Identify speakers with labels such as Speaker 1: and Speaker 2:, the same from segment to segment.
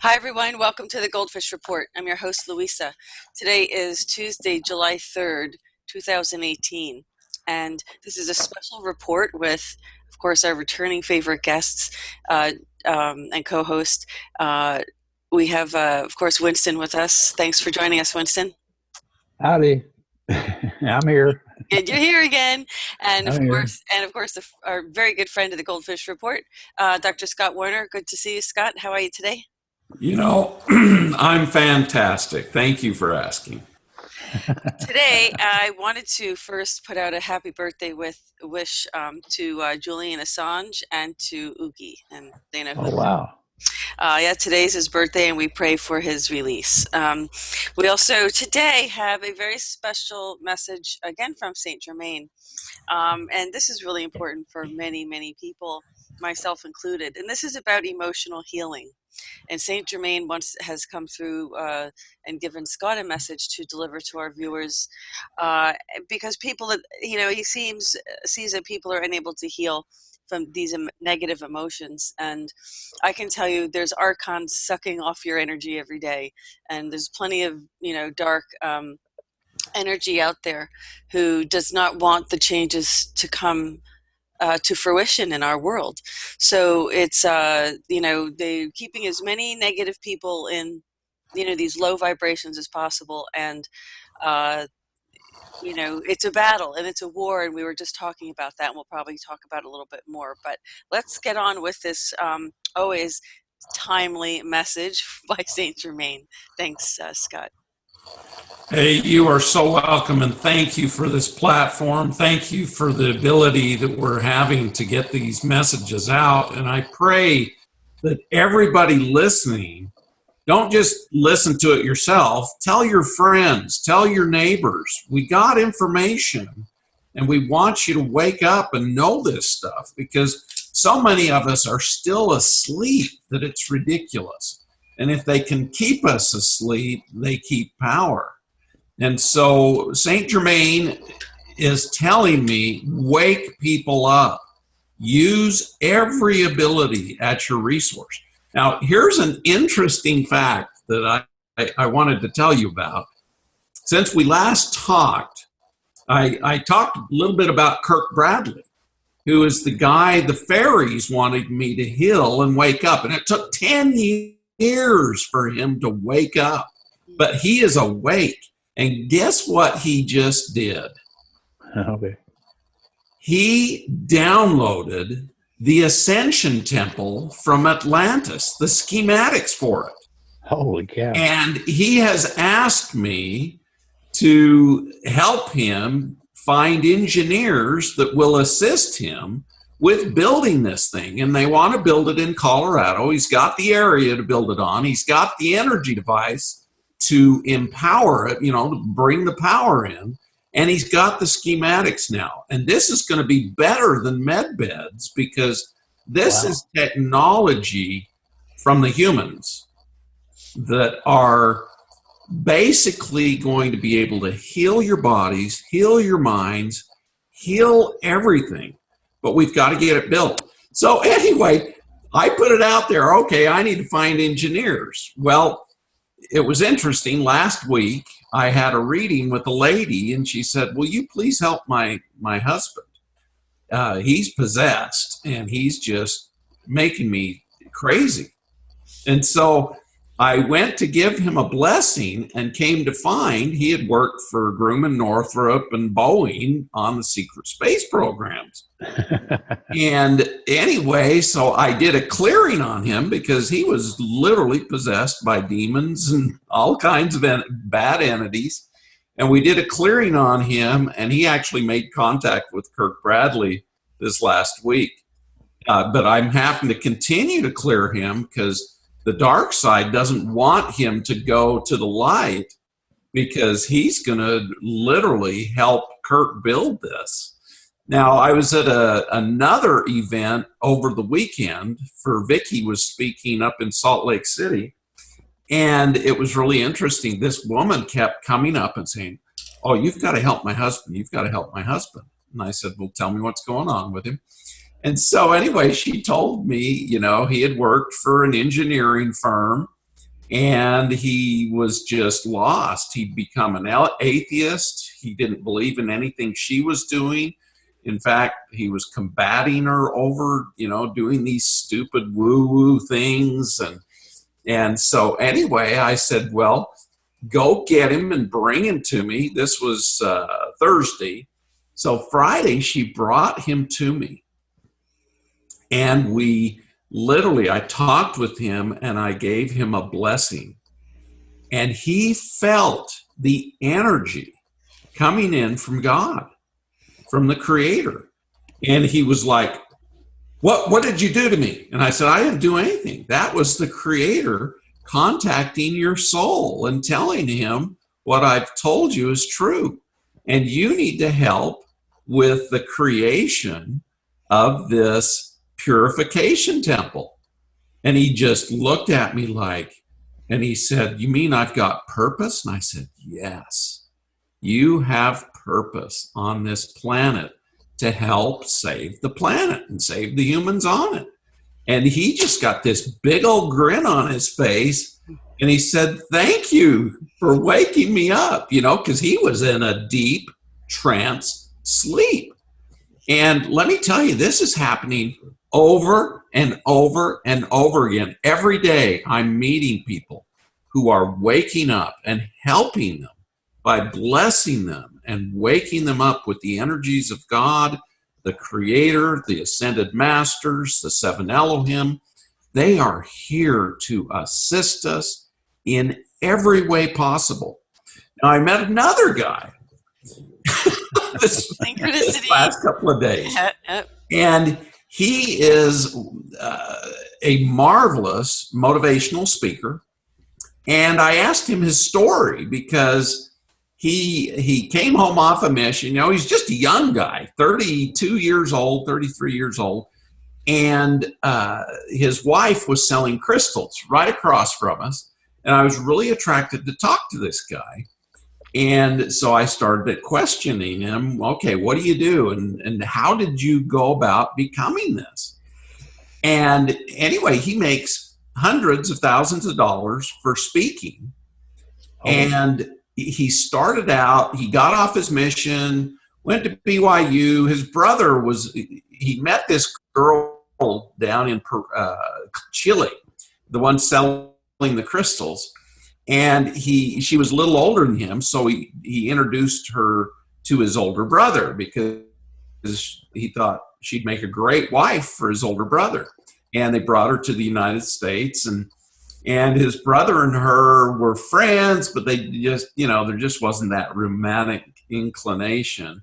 Speaker 1: Hi, everyone. Welcome to the GoldFish Report. I'm your host, Louisa. Today is Tuesday, July 3rd, 2018. And this is a special report with, of course, our returning favorite guests and co-host. We have, of course, Winston with us. Thanks for joining us, Winston.
Speaker 2: Howdy. I'm here.
Speaker 1: And you're here again. And
Speaker 2: I'm here.
Speaker 1: of course, our very good friend of the GoldFish Report, Dr. Scott Warner. Good to see you, Scott. How are you today?
Speaker 3: I'm fantastic. Thank you for asking.
Speaker 1: Today, I wanted to first put out a happy birthday wish to Julian Assange and to Oogie, and they know
Speaker 2: Oh,
Speaker 1: who.
Speaker 2: wow.
Speaker 1: Yeah, today's his birthday, and we pray for his release. We also today have a very special message again from Saint Germain, and this is really important for many, many people, myself included. And this is about emotional healing. And Saint Germain once has come through and given Scott a message to deliver to our viewers, because people, he sees that people are unable to heal from these negative emotions. And I can tell you, there's archons sucking off your energy every day, and there's plenty of dark energy out there who does not want the changes to come to fruition in our world. So it's they're keeping as many negative people in these low vibrations as possible, and it's a battle and it's a war, and we were just talking about that, and we'll probably talk about it a little bit more. But let's get on with this always timely message by Saint Germain. Thanks, Scott.
Speaker 3: Hey, you are so welcome, and thank you for this platform. Thank you for the ability that we're having to get these messages out. And I pray that everybody listening, don't just listen to it yourself. Tell your friends, tell your neighbors. We got information, and we want you to wake up and know this stuff, because so many of us are still asleep that it's ridiculous. And if they can keep us asleep, they keep power. And so Saint Germain is telling me, wake people up. Use every ability at your resource. Now, here's an interesting fact that I wanted to tell you about. Since we last talked, I talked a little bit about Kirk Bradley, who is the guy the fairies wanted me to heal and wake up. And it took 10 years for him to wake up. But he is awake. And guess what he just did?
Speaker 2: Okay.
Speaker 3: He downloaded the Ascension Temple from Atlantis, the schematics for it.
Speaker 2: Holy cow.
Speaker 3: And he has asked me to help him find engineers that will assist him with building this thing. And they want to build it in Colorado. He's got the area to build it on. He's got the energy device to empower it, to bring the power in. And he's got the schematics now. And this is going to be better than med beds, because this is technology from the humans that are basically going to be able to heal your bodies, heal your minds, heal everything. But we've got to get it built. So anyway, I put it out there. Okay, I need to find engineers. Well, it was interesting. Last week, I had a reading with a lady, and she said, will you please help my husband? He's possessed, and he's just making me crazy. And so I went to give him a blessing, and came to find he had worked for Grumman, Northrop, and Boeing on the secret space programs. And anyway, so I did a clearing on him, because he was literally possessed by demons and all kinds of bad entities. And we did a clearing on him, and he actually made contact with Kirk Bradley this last week. But I'm having to continue to clear him, because the dark side doesn't want him to go to the light, because he's going to literally help Kirk build this. Now, I was at another event over the weekend for Vicky was speaking up in Salt Lake City, and it was really interesting. This woman kept coming up and saying, oh, you've got to help my husband. You've got to help my husband. And I said, well, tell me what's going on with him. And so anyway, she told me, he had worked for an engineering firm, and he was just lost. He'd become an atheist. He didn't believe in anything she was doing. In fact, he was combating her over, doing these stupid woo-woo things. And so anyway, I said, well, go get him and bring him to me. This was Thursday. So Friday, she brought him to me. And I talked with him and I gave him a blessing. And he felt the energy coming in from God, from the Creator. And he was like, what did you do to me? And I said, I didn't do anything. That was the Creator contacting your soul and telling him what I've told you is true. And you need to help with the creation of this purification temple. And he just looked at me and he said, you mean I've got purpose? And I said, yes, you have purpose on this planet to help save the planet and save the humans on it. And he just got this big old grin on his face. And he said, thank you for waking me up, because he was in a deep trance sleep. And let me tell you, this is happening over and over and over again. Every day I'm meeting people who are waking up and helping them by blessing them and waking them up with the energies of God, the Creator, the Ascended Masters, the Seven Elohim. They are here to assist us in every way possible. Now, I met another guy this last couple of days, and he is a marvelous motivational speaker. And I asked him his story because he came home off a mission. He's just a young guy, 32 years old, 33 years old. And his wife was selling crystals right across from us. And I was really attracted to talk to this guy. And so I started questioning him. Okay, what do you do? And how did you go about becoming this? And anyway, he makes hundreds of thousands of dollars for speaking. Oh. And he started out, he got off his mission, went to BYU. His brother he met this girl down in Chile, the one selling the crystals. And she was a little older than him, so he introduced her to his older brother because he thought she'd make a great wife for his older brother. And they brought her to the United States, and his brother and her were friends, but they just, there just wasn't that romantic inclination.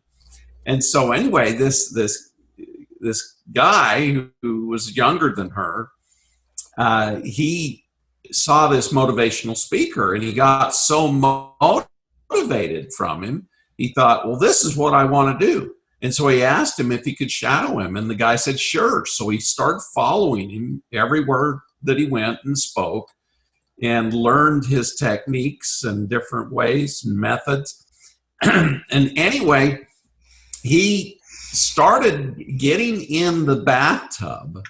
Speaker 3: And so anyway, this guy who was younger than her, he saw this motivational speaker and he got so motivated from him, he thought, well, this is what I want to do. And so he asked him if he could shadow him, and the guy said, sure. So he started following him everywhere that he went and spoke, and learned his techniques and different ways and methods. And anyway, he started getting in the bathtub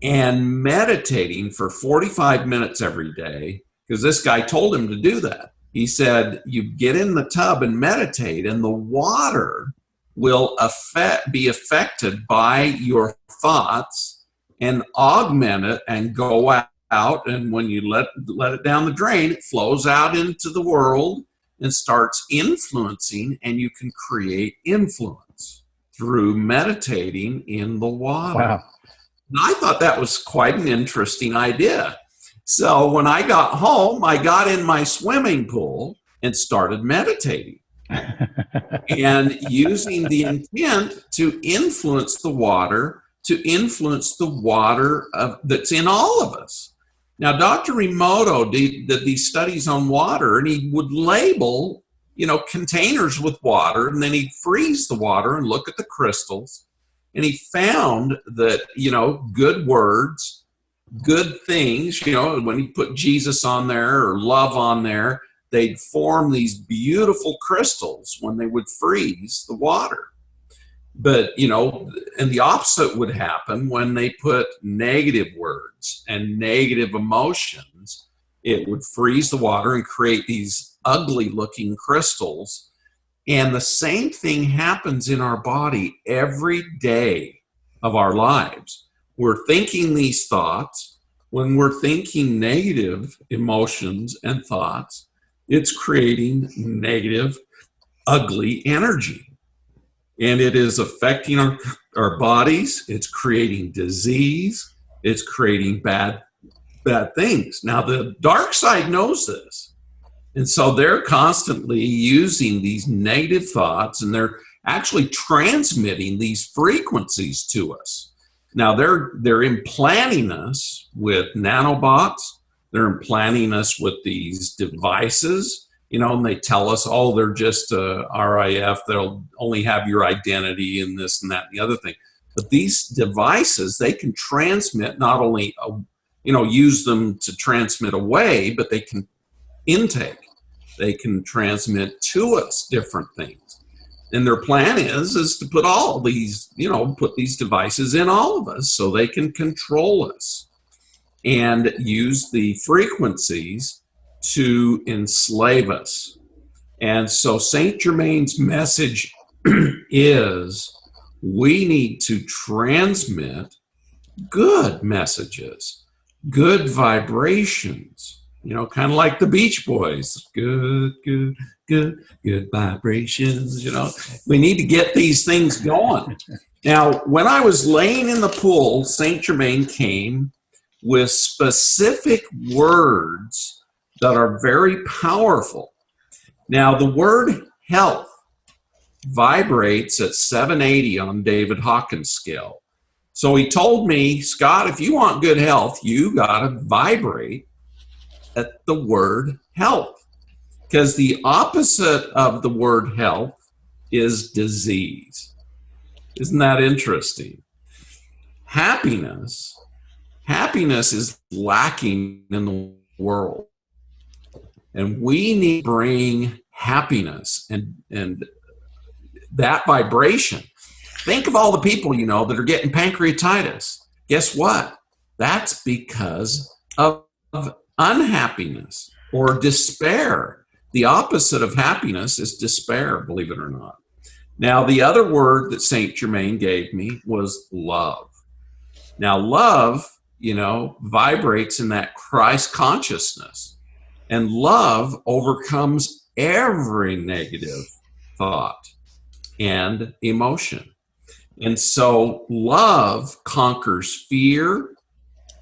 Speaker 3: and meditating for 45 minutes every day, because this guy told him to do that. He said, you get in the tub and meditate, and the water will be affected by your thoughts and augment it and go out. And when you let it down the drain, it flows out into the world and starts influencing, and you can create influence through meditating in the water.
Speaker 2: Wow.
Speaker 3: And I thought that was quite an interesting idea. So when I got home, I got in my swimming pool and started meditating and using the intent to influence the water, that's in all of us. Now, Dr. Emoto did these studies on water, and he would label, containers with water, and then he'd freeze the water and look at the crystals. And he found that, good words, good things, when he put Jesus on there or love on there, they'd form these beautiful crystals when they would freeze the water. But, and the opposite would happen when they put negative words and negative emotions it would freeze the water and create these ugly looking crystals. And the same thing happens in our body every day of our lives. We're thinking these thoughts. When we're thinking negative emotions and thoughts, it's creating negative, ugly energy. And it is affecting our bodies. It's creating disease. It's creating bad things. Now, the dark side knows this. And so they're constantly using these negative thoughts, and they're actually transmitting these frequencies to us. Now, they're implanting us with nanobots. They're implanting us with these devices, and they tell us, oh, they're just RIF. They'll only have your identity and this and that and the other thing. But these devices, they can transmit not only, use them to transmit away, but they can intake. They can transmit to us different things. And their plan is to put all these, put these devices in all of us so they can control us and use the frequencies to enslave us. And so Saint Germain's message is we need to transmit good messages, good vibrations, kind of like the Beach Boys. Good vibrations, We need to get these things going. Now, when I was laying in the pool, Saint Germain came with specific words that are very powerful. Now, the word health vibrates at 780 on David Hawkins' scale. So he told me, Scott, if you want good health, you got to vibrate at the word health, because the opposite of the word health is disease. Isn't that interesting? Happiness is lacking in the world, and we need to bring happiness and that vibration. Think of all the people that are getting pancreatitis. Guess what? That's because of unhappiness or despair. The opposite of happiness is despair, believe it or not. Now, the other word that Saint Germain gave me was love. Now, love, vibrates in that Christ consciousness, and love overcomes every negative thought and emotion. And so love conquers fear,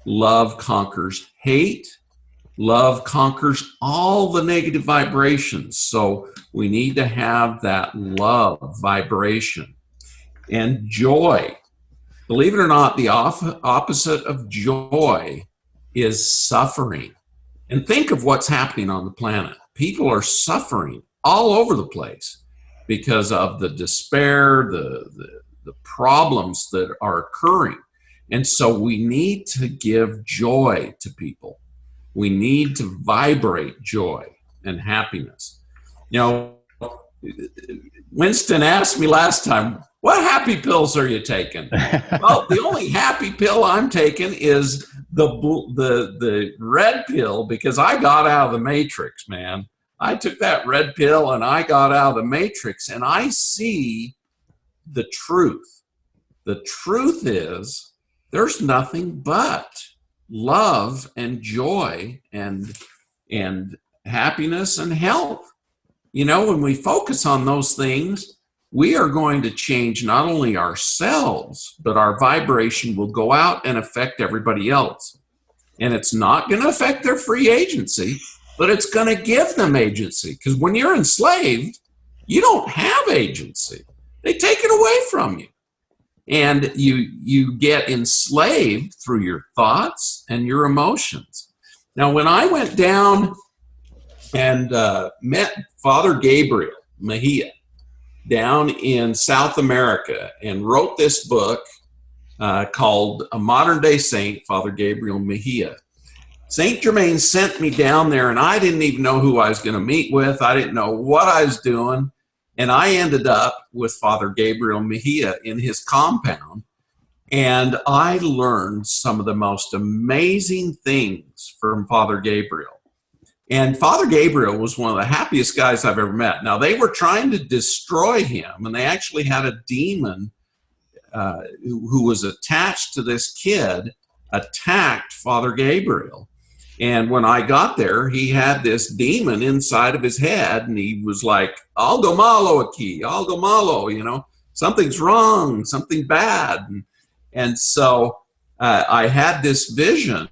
Speaker 3: love conquers hate, love conquers all the negative vibrations. So we need to have that love vibration. And joy, believe it or not, the opposite of joy is suffering. And think of what's happening on the planet. People are suffering all over the place because of the despair, the problems that are occurring. And so we need to give joy to people. We need to vibrate joy and happiness. Winston asked me last time, what happy pills are you taking? Well, the only happy pill I'm taking is the red pill, because I got out of the matrix, man. I took that red pill and I got out of the matrix, and I see the truth. The truth is there's nothing but love and joy and happiness and health. When we focus on those things, we are going to change not only ourselves, but our vibration will go out and affect everybody else. And it's not going to affect their free agency, but it's going to give them agency. Because when you're enslaved, you don't have agency. They take it away from you. And you get enslaved through your thoughts and your emotions. Now, when I went down and met Father Gabriel Mejia down in South America and wrote this book called A Modern Day Saint, Father Gabriel Mejia, Saint Germain sent me down there, and I didn't even know who I was going to meet with. I didn't know what I was doing. And I ended up with Father Gabriel Mejia in his compound, and I learned some of the most amazing things from Father Gabriel. And Father Gabriel was one of the happiest guys I've ever met. Now, they were trying to destroy him, and they actually had a demon who was attached to this kid, attacked Father Gabriel. And when I got there, he had this demon inside of his head, and he was like, algo malo aquí, algo malo, you know, something's wrong, something bad. And so I had this vision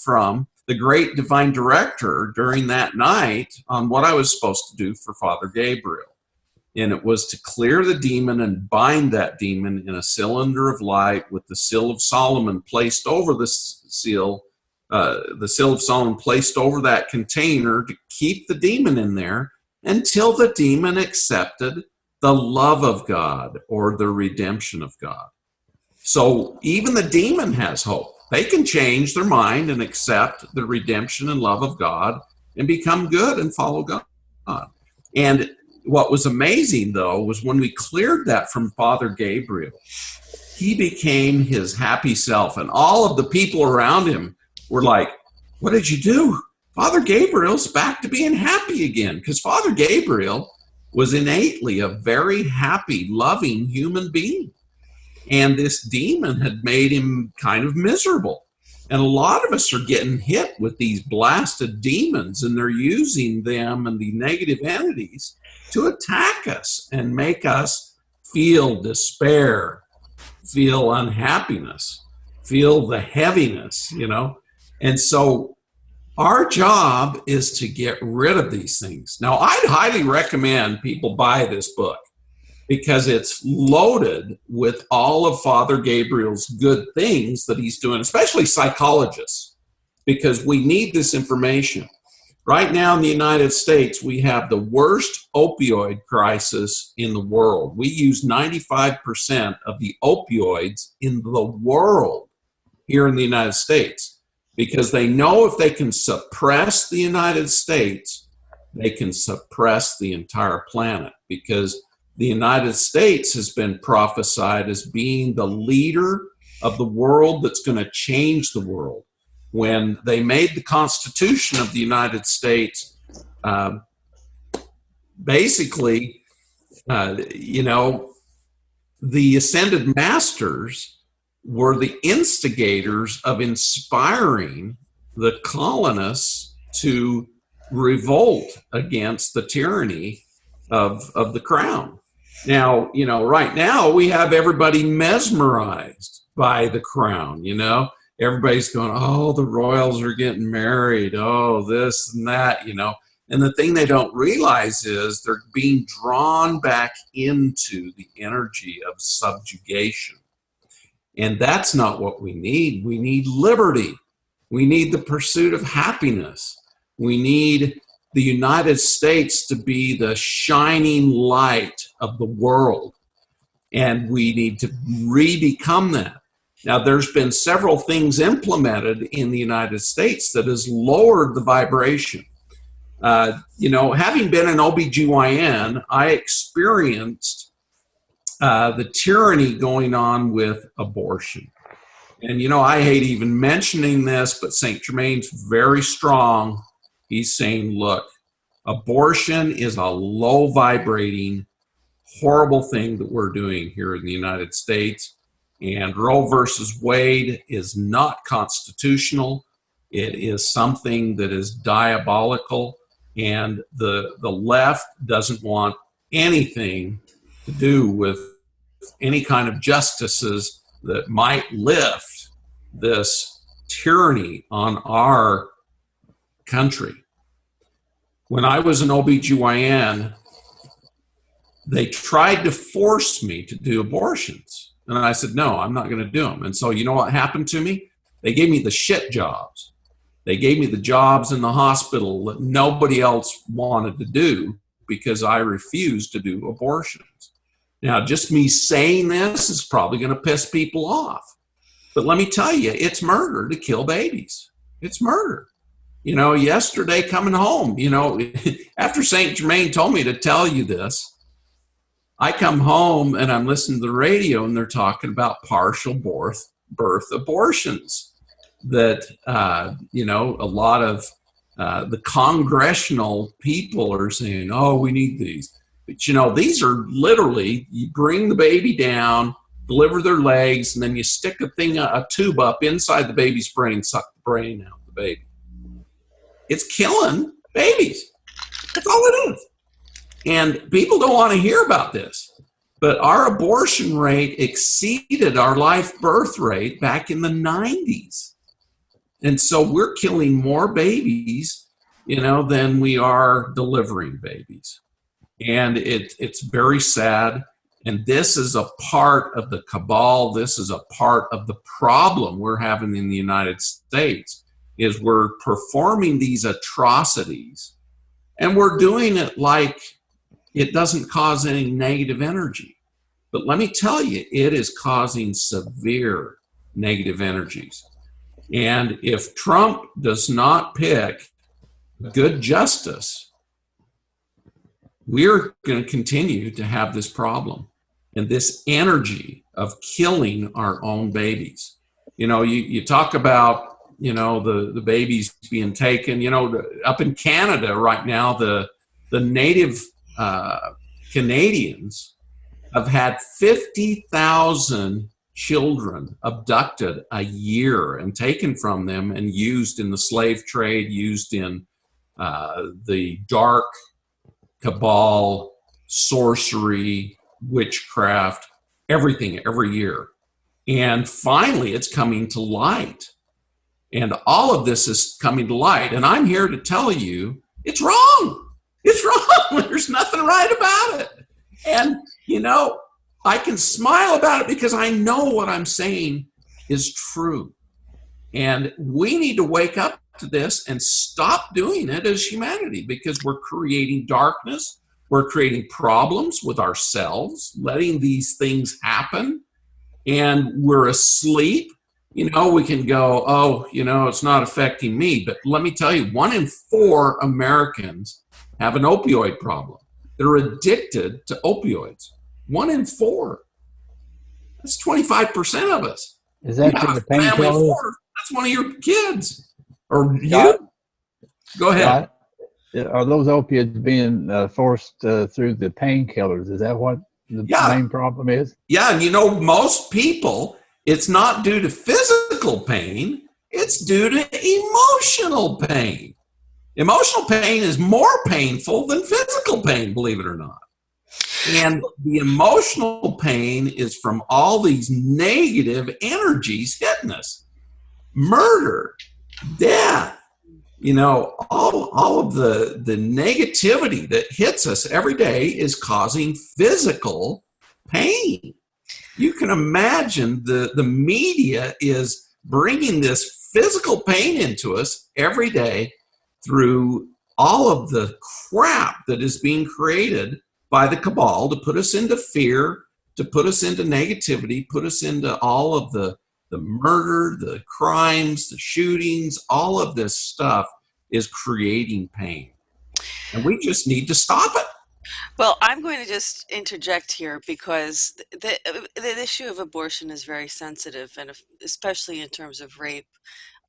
Speaker 3: from the great divine director during that night on what I was supposed to do for Father Gabriel. And it was to clear the demon and bind that demon in a cylinder of light with the seal of Solomon placed over the seal of Solomon placed over that container to keep the demon in there until the demon accepted the love of God or the redemption of God. So even the demon has hope. They can change their mind and accept the redemption and love of God and become good and follow God. And what was amazing, though, was when we cleared that from Father Gabriel, he became his happy self. And all of the people around him were like, what did you do? Father Gabriel's back to being happy again. Because Father Gabriel was innately a very happy, loving human being. And this demon had made him kind of miserable. And a lot of us are getting hit with these blasted demons, and they're using them and the negative entities to attack us and make us feel despair, feel unhappiness, feel the heaviness, you know. And so our job is to get rid of these things. Now, I'd highly recommend people buy this book because it's loaded with all of Father Gabriel's good things that he's doing, especially psychologists, because we need this information. Right now in the United States, we have the worst opioid crisis in the world. We use 95% of the opioids in the world here in the United States because they know if they can suppress the United States, they can suppress the entire planet, because the United States has been prophesied as being the leader of the world that's going to change the world. When they made the Constitution of the United States, basically, you know, the ascended masters were the instigators of inspiring the colonists to revolt against the tyranny of the crown. Now, you know, right now we have everybody mesmerized by the crown, you know. Everybody's going, oh, the royals are getting married, oh, this and that, you know. And the thing they don't realize is they're being drawn back into the energy of subjugation. And that's not what we need. We need liberty. We need the pursuit of happiness. We need the United States to be the shining light of the world. And we need to re-become that. Now, there's been several things implemented in the United States that has lowered the vibration. You know, having been an OBGYN, I experienced the tyranny going on with abortion. And, you know, I hate even mentioning this, but St. Germain's very strong. He's saying, look, abortion is a low vibrating, horrible thing that we're doing here in the United States. And Roe versus Wade is not constitutional. It is something that is diabolical. And the left doesn't want anything to do with any kind of justices that might lift this tyranny on our country. When I was an OBGYN, they tried to force me to do abortions. And I said, no, I'm not going to do them. And so you know what happened to me? They gave me the shit jobs. They gave me the jobs in the hospital that nobody else wanted to do because I refused to do abortions. Now, just me saying this is probably going to piss people off. But let me tell you, it's murder to kill babies. It's murder. You know, yesterday coming home, you know, after St. Germain told me to tell you this, I come home and I'm listening to the radio and they're talking about partial birth abortions that, you know, a lot of the congressional people are saying, oh, we need these. But, you know, these are literally, you bring the baby down, deliver their legs, and then you stick a tube up inside the baby's brain, suck the brain out of the baby. It's killing babies. That's all it is. And people don't want to hear about this. But our abortion rate exceeded our live birth rate back in the 90s. And so we're killing more babies, you know, than we are delivering babies. And it's very sad. And this is a part of the cabal. This is a part of the problem we're having in the United States, is we're performing these atrocities. And we're doing it like it doesn't cause any negative energy. But let me tell you, it is causing severe negative energies. And if Trump does not pick good justice, we're going to continue to have this problem and this energy of killing our own babies. You know, you talk about, you know, the babies being taken, you know, up in Canada right now, the native Canadians have had 50,000 children abducted a year and taken from them and used in the slave trade, used in the dark cabal, sorcery, witchcraft, everything every year. And finally, it's coming to light. And all of this is coming to light. And I'm here to tell you, it's wrong. It's wrong. There's nothing right about it. And, you know, I can smile about it because I know what I'm saying is true. And we need to wake up to this and stop doing it as humanity, because we're creating darkness. We're creating problems with ourselves, letting these things happen. And we're asleep. You know, we can go, oh, you know, it's not affecting me. But let me tell you, 1 in 4 Americans have an opioid problem. They're addicted to opioids. 1 in 4. That's 25% of us.
Speaker 2: Is that
Speaker 3: You
Speaker 2: for
Speaker 3: have
Speaker 2: the
Speaker 3: a family of
Speaker 2: painkillers?
Speaker 3: 4. That's one of your kids. Or you.
Speaker 2: Yeah.
Speaker 3: Go ahead.
Speaker 2: Are those opiates being forced through the painkillers? Is that what the main problem is?
Speaker 3: Yeah, and you know, most people, it's not due to physical pain, it's due to emotional pain. Emotional pain is more painful than physical pain, believe it or not. And the emotional pain is from all these negative energies hitting us. Murder, death, you know, all of the negativity that hits us every day is causing physical pain. You can imagine the media is bringing this physical pain into us every day through all of the crap that is being created by the cabal to put us into fear, to put us into negativity, put us into all of the murder, the crimes, the shootings. All of this stuff is creating pain. And we just need to stop it.
Speaker 1: Well, I'm going to just interject here because the issue of abortion is very sensitive, and especially in terms of rape.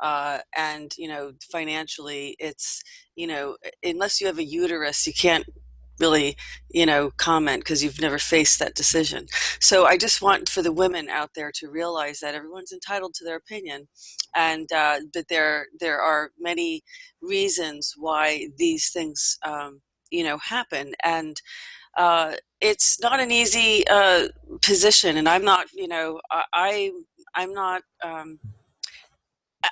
Speaker 1: And, you know, financially, it's, you know, unless you have a uterus, you can't really, you know, comment because you've never faced that decision. So I just want for the women out there to realize that everyone's entitled to their opinion, and that there are many reasons why these things, you know, happen. And it's not an easy position. And I'm not, you know, I'm not.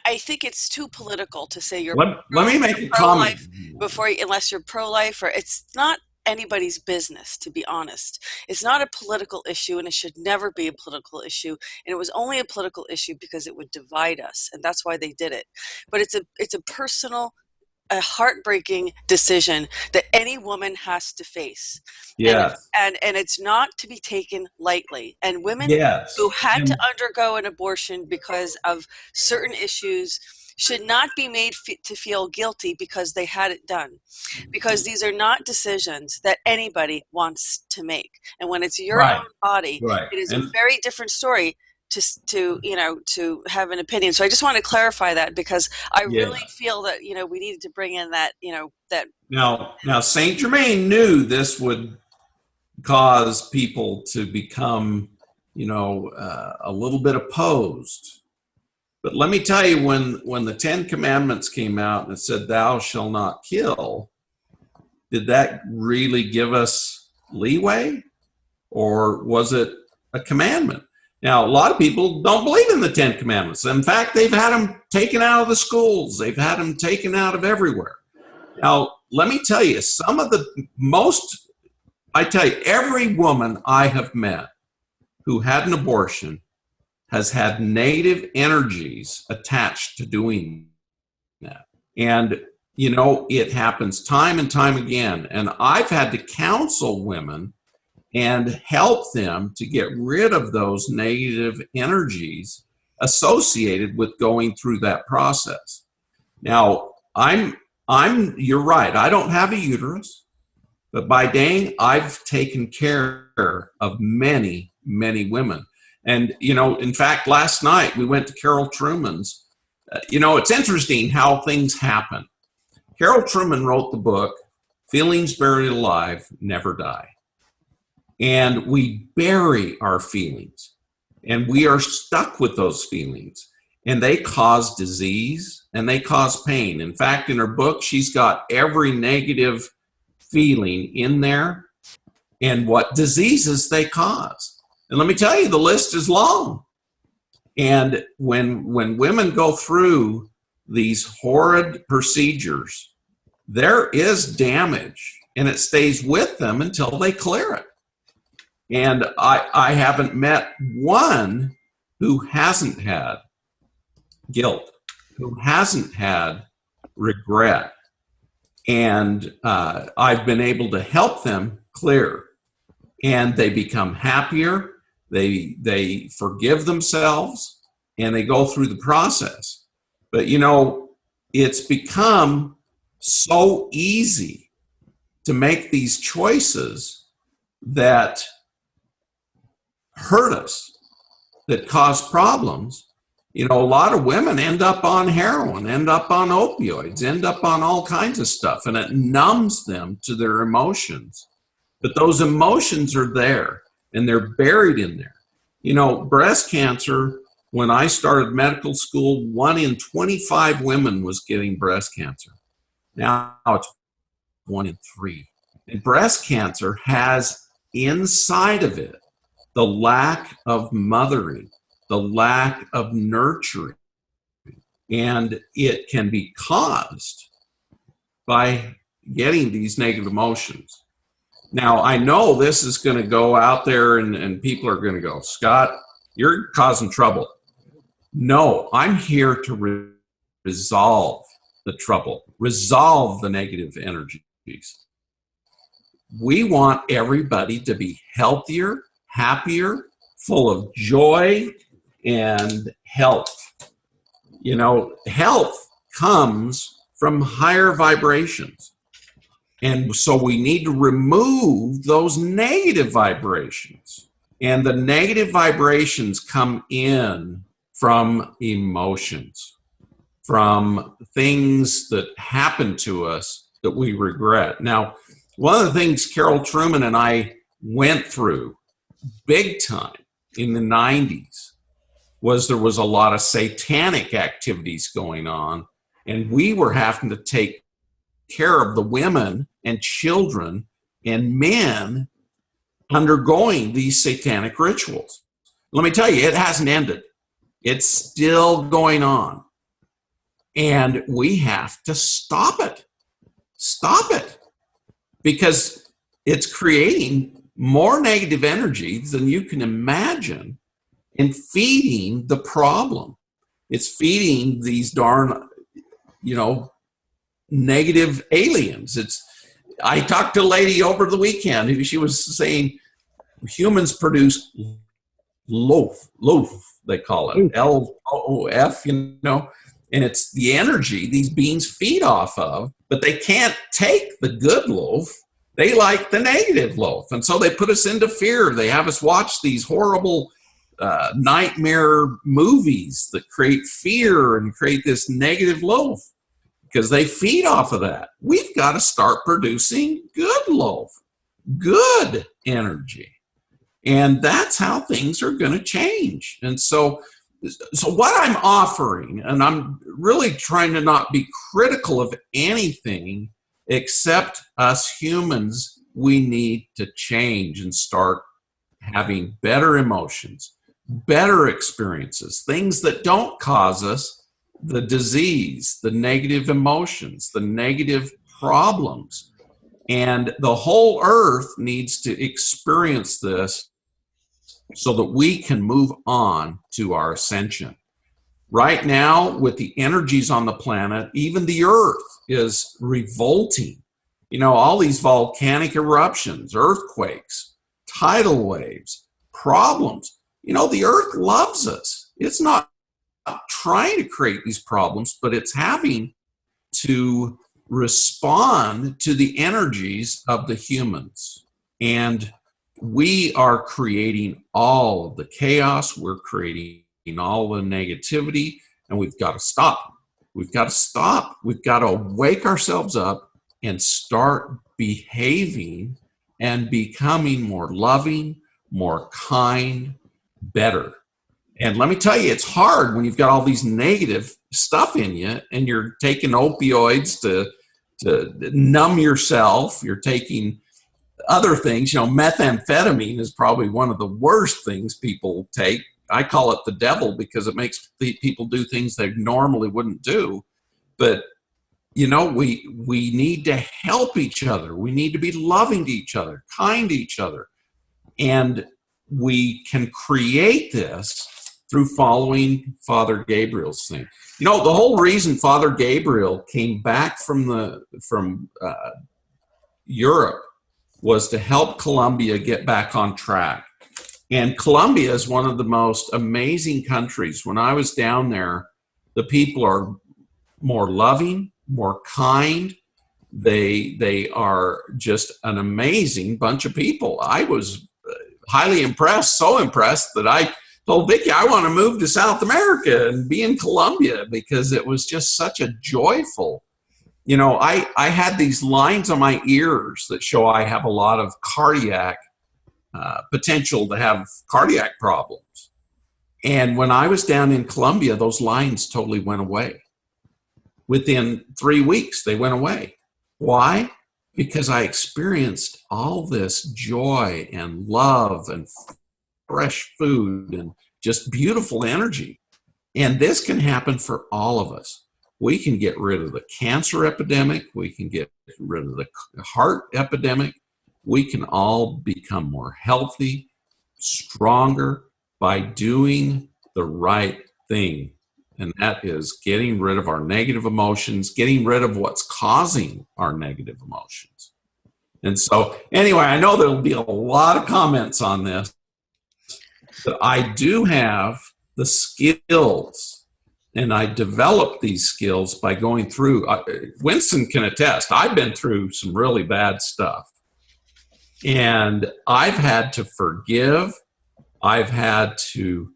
Speaker 1: I think it's too political to say you're.
Speaker 3: Let me make a comment
Speaker 1: before, unless you're pro-life, or it's not anybody's business, to be honest. It's not a political issue, and it should never be a political issue. And it was only a political issue because it would divide us, and that's why they did it. But it's a personal, a heartbreaking decision that any woman has to face.
Speaker 3: Yes.
Speaker 1: And it's not to be taken lightly. And women who had to undergo an abortion because of certain issues should not be made to feel guilty because they had it done. Because these are not decisions that anybody wants to make. And when it's your own body, it is a very different story. to to have an opinion. So I just want to clarify that, because I really feel that we needed to bring in that that.
Speaker 3: Now Saint Germain knew this would cause people to become a little bit opposed. But let me tell you, when the Ten Commandments came out and it said, "Thou shalt not kill," did that really give us leeway, or was it a commandment? Now, a lot of people don't believe in the Ten Commandments. In fact, they've had them taken out of the schools. They've had them taken out of everywhere. Now, let me tell you, every woman I have met who had an abortion has had negative energies attached to doing that. And, it happens time and time again. And I've had to counsel women and help them to get rid of those negative energies associated with going through that process. Now, you're right, I don't have a uterus, but by dang, I've taken care of many, many women. And, in fact, last night we went to Carol Truman's. It's interesting how things happen. Carol Truman wrote the book, Feelings Buried Alive Never Die. And we bury our feelings, and we are stuck with those feelings, and they cause disease and they cause pain. In fact, in her book, she's got every negative feeling in there and what diseases they cause. And let me tell you, the list is long. And when women go through these horrid procedures, there is damage, and it stays with them until they clear it. And I haven't met one who hasn't had guilt, who hasn't had regret. And I've been able to help them clear. And they become happier, they forgive themselves, and they go through the process. But, it's become so easy to make these choices that hurt us, that cause problems. A lot of women end up on heroin, end up on opioids, end up on all kinds of stuff, and it numbs them to their emotions. But those emotions are there, and they're buried in there. Breast cancer, when I started medical school, 1 in 25 women was getting breast cancer. Now it's 1 in 3. And breast cancer has inside of it the lack of mothering, the lack of nurturing, and it can be caused by getting these negative emotions. Now, I know this is going to go out there and people are going to go, "Scott, you're causing trouble." No, I'm here to resolve the trouble, resolve the negative energies. We want everybody to be healthier, happier, full of joy and health. Health comes from higher vibrations. And so we need to remove those negative vibrations. And the negative vibrations come in from emotions, from things that happen to us that we regret. Now, one of the things Carol Truman and I went through big time in the 90s was there was a lot of satanic activities going on, and we were having to take care of the women and children and men undergoing these satanic rituals. Let me tell you, it hasn't ended. It's still going on. And we have to stop it. Stop it. Because it's creating more negative energy than you can imagine and feeding the problem. It's feeding these darn, negative aliens. I talked to a lady over the weekend who she was saying humans produce loaf, they call it, LOF, and it's the energy these beings feed off of, but they can't take the good loaf. They like the negative loaf. And so they put us into fear. They have us watch these horrible nightmare movies that create fear and create this negative loaf because they feed off of that. We've got to start producing good loaf, good energy. And that's how things are going to change. And so what I'm offering, and I'm really trying to not be critical of anything except us humans, we need to change and start having better emotions, better experiences, things that don't cause us the disease, the negative emotions, the negative problems. And the whole earth needs to experience this so that we can move on to our ascension. Right now, with the energies on the planet, even the earth is revolting. You know, all these volcanic eruptions, earthquakes, tidal waves, problems. You know, the earth loves us. It's not trying to create these problems, but it's having to respond to the energies of the humans. And we are creating all of the chaos. We're creating all the negativity, and we've got to stop. We've got to stop. We've got to wake ourselves up and start behaving and becoming more loving, more kind, better. And let me tell you, it's hard when you've got all these negative stuff in you and you're taking opioids to numb yourself. You're taking other things. You know, methamphetamine is probably one of the worst things people take. I call it the devil because it makes people do things they normally wouldn't do. But, you know, we need to help each other. We need to be loving to each other, kind to each other. And we can create this through following Father Gabriel's thing. You know, the whole reason Father Gabriel came back from Europe was to help Colombia get back on track. And Colombia is one of the most amazing countries. When I was down there, the people are more loving, more kind. They are just an amazing bunch of people. I was highly impressed, so impressed that I told Vicki I want to move to South America and be in Colombia because it was just such a joyful. You know, I had these lines on my ears that show I have a lot of cardiac potential to have cardiac problems. And when I was down in Colombia, those lines totally went away. Within 3 weeks, they went away. Why? Because I experienced all this joy and love and fresh food and just beautiful energy. And this can happen for all of us. We can get rid of the cancer epidemic. We can get rid of the heart epidemic. We can all become more healthy, stronger by doing the right thing. And that is getting rid of our negative emotions, getting rid of what's causing our negative emotions. And so, anyway, I know there'll be a lot of comments on this, but I do have the skills, and I developed these skills by going through. Winston can attest, I've been through some really bad stuff. And I've had to forgive. I've had to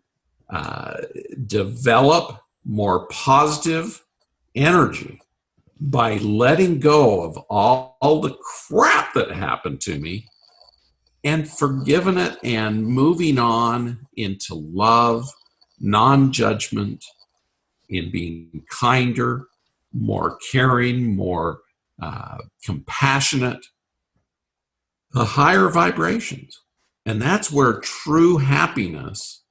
Speaker 3: develop more positive energy by letting go of all the crap that happened to me and forgiving it and moving on into love, non-judgment, in being kinder, more caring, more compassionate, the higher vibrations. And that's where true happiness,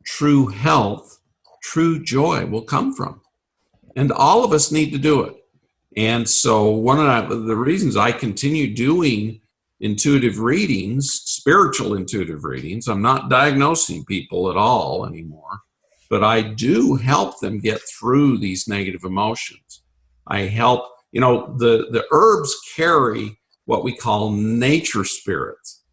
Speaker 3: true health, true joy will come from. And all of us need to do it. And so one of the reasons I continue doing intuitive readings, spiritual intuitive readings, I'm not diagnosing people at all anymore, but I do help them get through these negative emotions. I help, you know, the herbs carry what we call nature spirits.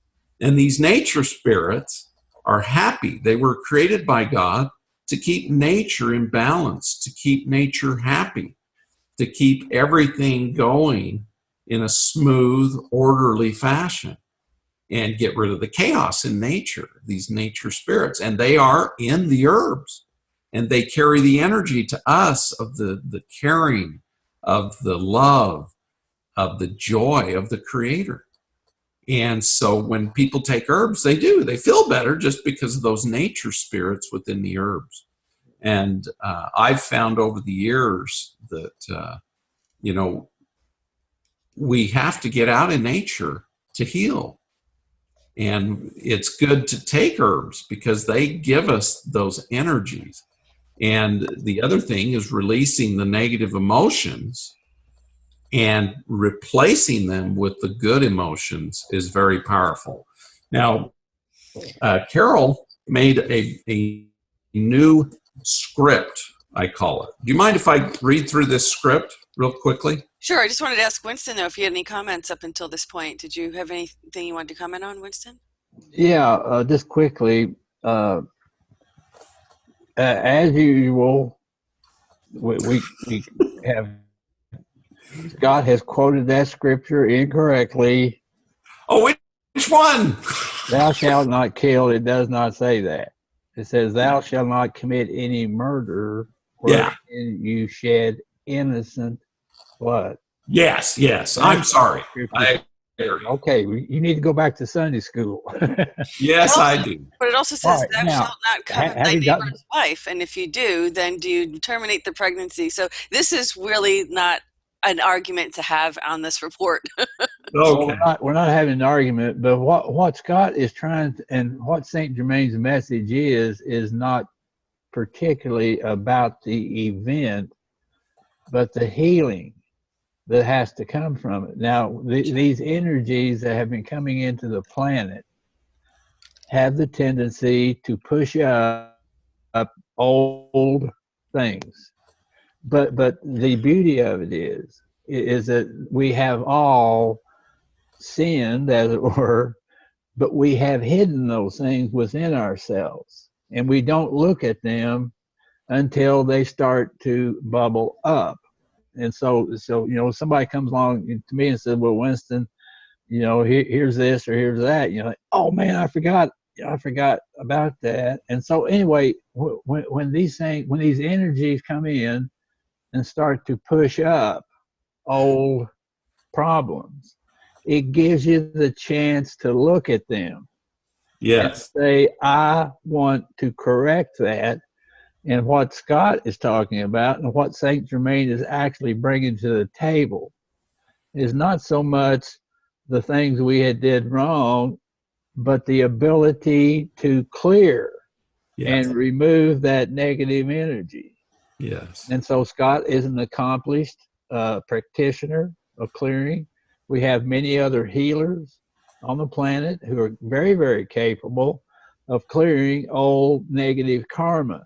Speaker 3: And these nature spirits are happy. They were created by God to keep nature in balance, to keep nature happy, to keep everything going in a smooth, orderly fashion. and get rid of the chaos in nature, these nature spirits. And they are in the herbs, and they carry the energy to us of the caring, of the love, of the joy of the Creator. And so when people take herbs, they feel better just because of those nature spirits within the herbs. And I've found over the years that, we have to get out in nature to heal. And it's good to take herbs because they give us those energies. And the other thing is releasing the negative emotions and replacing them with the good emotions is very powerful. Now, Carol made a new script, I call it. Do you mind if I read through this script real quickly?
Speaker 1: Sure. I just wanted to ask Winston, though, if you had any comments up until this point. Did you have anything you wanted to comment on, Winston?
Speaker 2: Yeah, just quickly. As usual, we have, Scott has quoted that scripture incorrectly.
Speaker 3: Oh, which one?
Speaker 2: Thou shalt not kill. It does not say that. It says, thou shalt not commit any murder wherein you shed innocent blood.
Speaker 3: Yes. I'm sorry.
Speaker 2: Okay, you need to go back to Sunday school.
Speaker 3: Yes, I do.
Speaker 1: But it also says,
Speaker 2: Right,
Speaker 1: thou
Speaker 2: now,
Speaker 1: shalt not covet thy neighbor's wife. And if you do, then do you terminate the pregnancy? So this is really not an argument to have on this report.
Speaker 2: Okay. We're not having an argument, but what Scott is trying to, and what St. Germain's message is not particularly about the event, but the healing that has to come from it. Now, these energies that have been coming into the planet have the tendency to push up old things. But the beauty of it is that we have all sinned, as it were, but we have hidden those things within ourselves, and we don't look at them until they start to bubble up. And so somebody comes along to me and says, well, Winston, here's this or here's that, like, oh man, I forgot about that. And so anyway, when these energies come in and start to push up old problems, it gives you the chance to look at them.
Speaker 3: Yes.
Speaker 2: And say, I want to correct that. And what Scott is talking about and what St. Germain is actually bringing to the table is not so much the things we had did wrong, but the ability to clear and remove that negative energy.
Speaker 3: Yes.
Speaker 2: And so Scott is an accomplished practitioner of clearing. We have many other healers on the planet who are very, very capable of clearing old negative karma.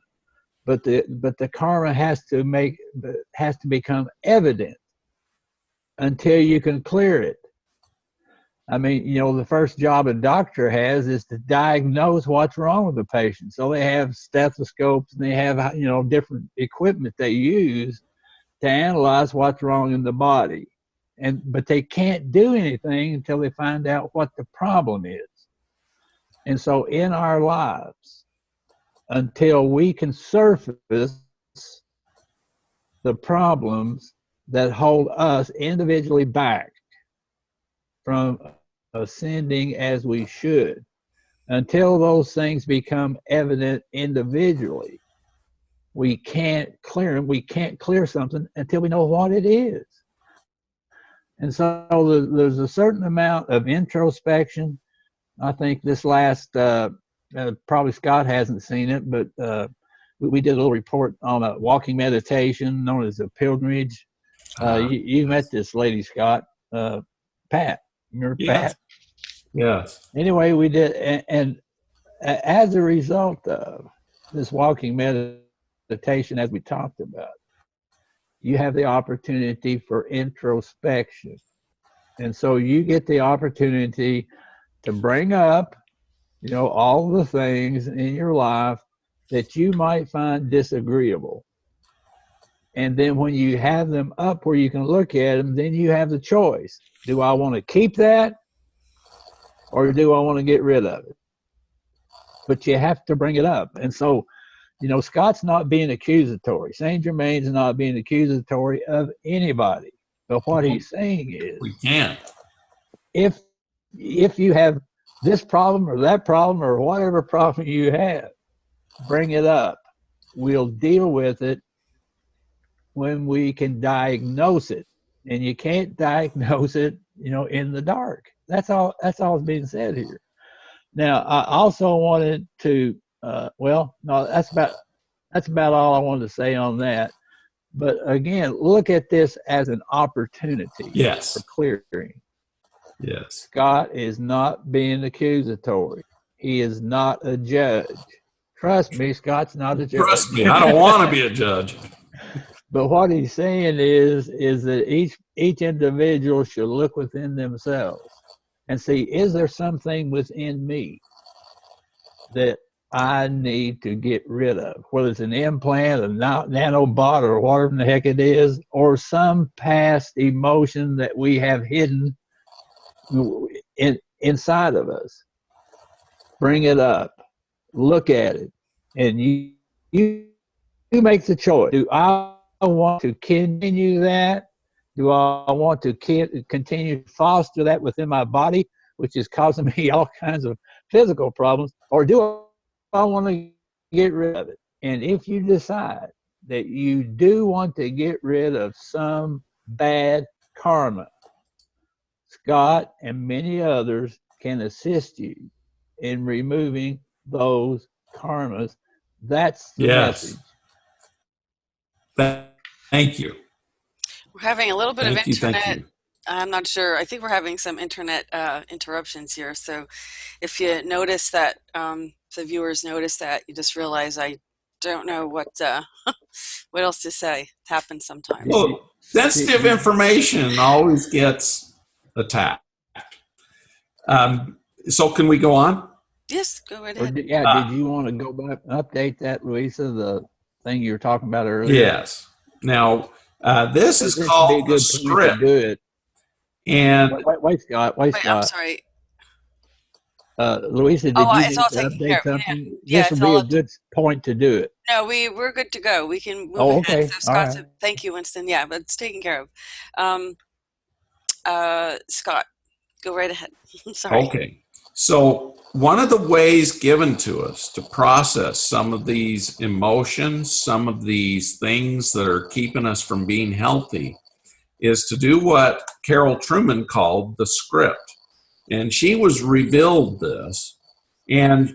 Speaker 2: But the karma has to become evident until you can clear it. I mean, the first job a doctor has is to diagnose what's wrong with the patient. So they have stethoscopes and they have, different equipment they use to analyze what's wrong in the body. But they can't do anything until they find out what the problem is. And so in our lives, until we can surface the problems that hold us individually back from ascending as we should, until those things become evident individually, we can't clear them. We can't clear something until we know what it is. And so there's a certain amount of introspection. I think this last, probably Scott hasn't seen it, but we did a little report on a walking meditation known as a pilgrimage. You met this lady, Scott, Pat. Remember Pat?
Speaker 3: Yes.
Speaker 2: Anyway, we did, and as a result of this walking meditation, as we talked about, you have the opportunity for introspection. And so you get the opportunity to bring up, all the things in your life that you might find disagreeable. And then when you have them up where you can look at them, then you have the choice. Do I want to keep that? or do I want to get rid of it? But you have to bring it up. And so, Scott's not being accusatory. Saint Germain's not being accusatory of anybody. But what he's saying is,
Speaker 3: we can't.
Speaker 2: If you have this problem or that problem or whatever problem you have, bring it up. We'll deal with it when we can diagnose it. And you can't diagnose it, in the dark. That's all being said here. Now, I also wanted to, no, that's about all I wanted to say on that. But again, look at this as an opportunity
Speaker 3: Yes.
Speaker 2: for clearing.
Speaker 3: Yes.
Speaker 2: Scott is not being accusatory. He is not a judge. Trust me, Scott's not a judge.
Speaker 3: Trust me, I don't want to be a judge.
Speaker 2: But what he's saying is that each individual should look within themselves and see, is there something within me that I need to get rid of, whether it's an implant, a nanobot, or whatever the heck it is, or some past emotion that we have hidden inside of us. Bring it up, look at it, and you make the choice. Do I want to continue that? Do I want to continue to foster that within my body, which is causing me all kinds of physical problems, or do I want to get rid of it? And if you decide that you do want to get rid of some bad karma, Scott and many others can assist you in removing those karmas. That's the message.
Speaker 3: Thank you.
Speaker 1: We're having a little bit of internet.
Speaker 3: Thank you.
Speaker 1: I'm not sure. I think we're having some internet interruptions here. So if you notice that, the viewers notice that, you just realize I don't know what what else to say. It happens sometimes.
Speaker 3: Well, sensitive information always gets attacked. So can we go on?
Speaker 1: Yes, go right ahead.
Speaker 2: Did you want to go back and update that, Louisa, the thing you were talking about earlier?
Speaker 3: Yes. Now, this is called the script.
Speaker 2: Do it.
Speaker 3: And
Speaker 2: wait, Scott. Wait, Scott.
Speaker 1: I'm sorry.
Speaker 2: Louisa, did you need to update something? This would be a good point to do it.
Speaker 1: No, we're good to go. We can move
Speaker 2: ahead.
Speaker 1: Okay. So Scott said, thank you, Winston. Yeah, but it's taken care of. Scott, go right ahead. Sorry.
Speaker 3: Okay. So one of the ways given to us to process some of these emotions, some of these things that are keeping us from being healthy, is to do what Carol Trueman called the script. And she was revealed this. And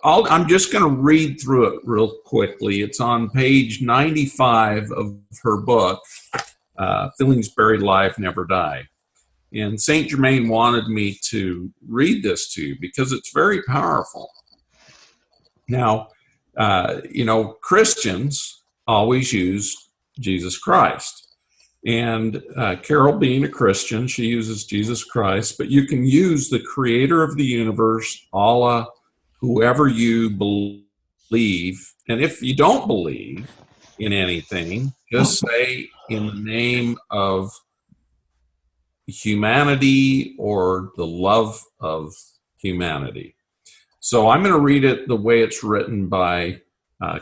Speaker 3: I'm just going to read through it real quickly. It's on page 95 of her book, Feelings Buried Alive Never Die. And Saint Germain wanted me to read this to you because it's very powerful. Now, Christians always use Jesus Christ. And Carol, being a Christian, she uses Jesus Christ, but you can use the creator of the universe, Allah, whoever you believe. And if you don't believe in anything, just say in the name of humanity or the love of humanity. So I'm going to read it the way it's written by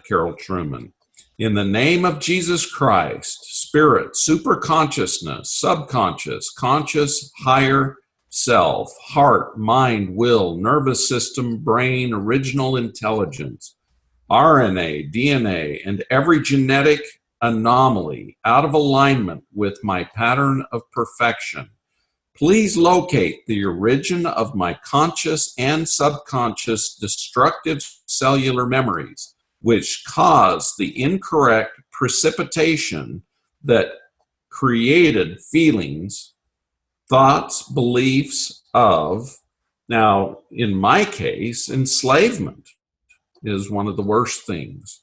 Speaker 3: Carol Trueman. In the name of Jesus Christ, spirit, superconsciousness, subconscious, conscious, higher self, heart, mind, will, nervous system, brain, original intelligence, RNA, DNA, and every genetic anomaly out of alignment with my pattern of perfection, please locate the origin of my conscious and subconscious destructive cellular memories, which cause the incorrect precipitation that created feelings, thoughts, beliefs of, now in my case, enslavement is one of the worst things.